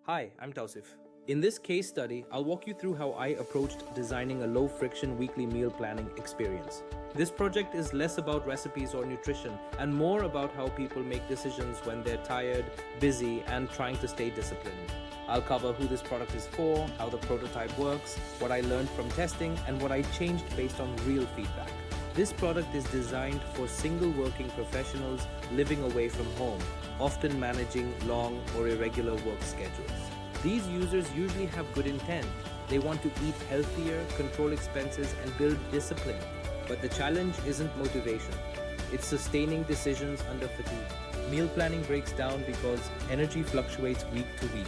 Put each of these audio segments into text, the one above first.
Hi, I'm Tausif. In this case study, I'll walk you through how I approached designing a low-friction weekly meal planning experience. This project is less about recipes or nutrition and more about how people make decisions when they're tired, busy, and trying to stay disciplined. I'll cover who this product is for, how the prototype works, what I learned from testing, and what I changed based on real feedback. This product is designed for single working professionals living away from home, often managing long or irregular work schedules. These users usually have good intent. They want to eat healthier, control expenses, and build discipline. But the challenge isn't motivation, it's sustaining decisions under fatigue. Meal planning breaks down because energy fluctuates week to week.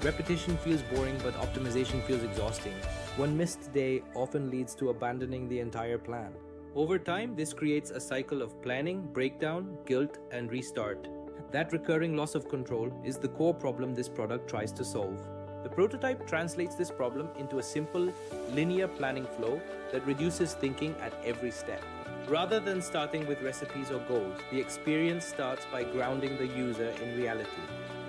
Repetition feels boring, but optimization feels exhausting. One missed day often leads to abandoning the entire plan. Over time, this creates a cycle of planning, breakdown, guilt, and restart. That recurring loss of control is the core problem this product tries to solve. The prototype translates this problem into a simple, linear planning flow that reduces thinking at every step. Rather than starting with recipes or goals, the experience starts by grounding the user in reality.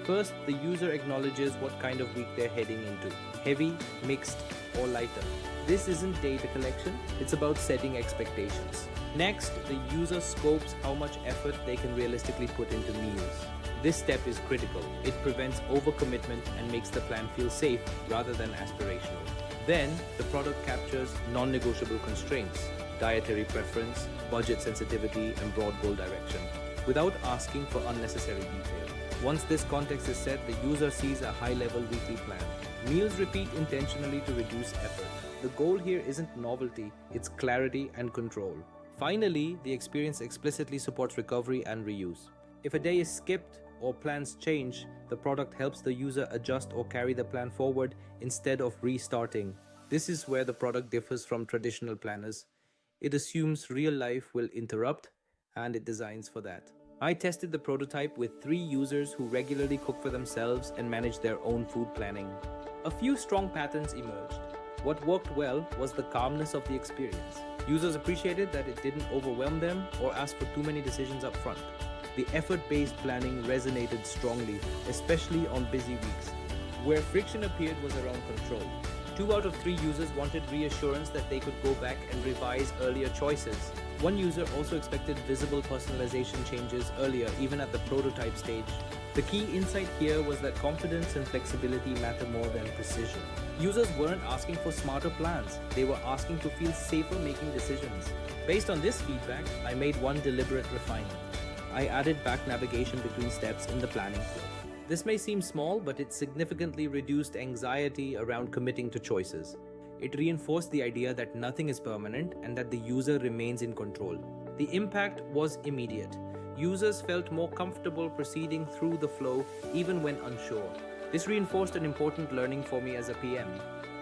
First, the user acknowledges what kind of week they're heading into: heavy, mixed, or lighter. This isn't data collection, it's about setting expectations. Next, the user scopes how much effort they can realistically put into meals. This step is critical. It prevents overcommitment and makes the plan feel safe rather than aspirational. Then, the product captures non-negotiable constraints: dietary preference, budget sensitivity, and broad goal direction, without asking for unnecessary detail. Once this context is set, the user sees a high-level weekly plan. Meals repeat intentionally to reduce effort. The goal here isn't novelty, it's clarity and control. Finally, the experience explicitly supports recovery and reuse. If a day is skipped or plans change, the product helps the user adjust or carry the plan forward instead of restarting. This is where the product differs from traditional planners. It assumes real life will interrupt, and it designs for that. I tested the prototype with 3 users who regularly cook for themselves and manage their own food planning. A few strong patterns emerged. What worked well was the calmness of the experience. Users appreciated that it didn't overwhelm them or ask for too many decisions up front. The effort-based planning resonated strongly, especially on busy weeks. Where friction appeared was around control. 2 out of 3 users wanted reassurance that they could go back and revise earlier choices. One user also expected visible personalization changes earlier, even at the prototype stage. The key insight here was that confidence and flexibility matter more than precision. Users weren't asking for smarter plans, they were asking to feel safer making decisions. Based on this feedback, I made one deliberate refinement. I added back navigation between steps in the planning flow. This may seem small, but it significantly reduced anxiety around committing to choices. It reinforced the idea that nothing is permanent and that the user remains in control. The impact was immediate. Users felt more comfortable proceeding through the flow even when unsure. This reinforced an important learning for me as a PM.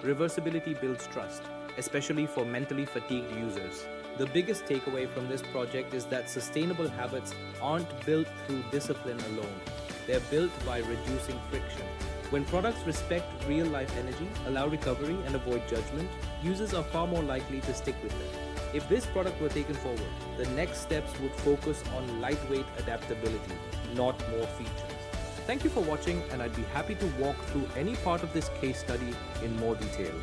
Reversibility builds trust, especially for mentally fatigued users. The biggest takeaway from this project is that sustainable habits aren't built through discipline alone. They're built by reducing friction. When products respect real-life energy, allow recovery, and avoid judgment, users are far more likely to stick with them. If this product were taken forward, the next steps would focus on lightweight adaptability, not more features. Thank you for watching, and I'd be happy to walk through any part of this case study in more detail.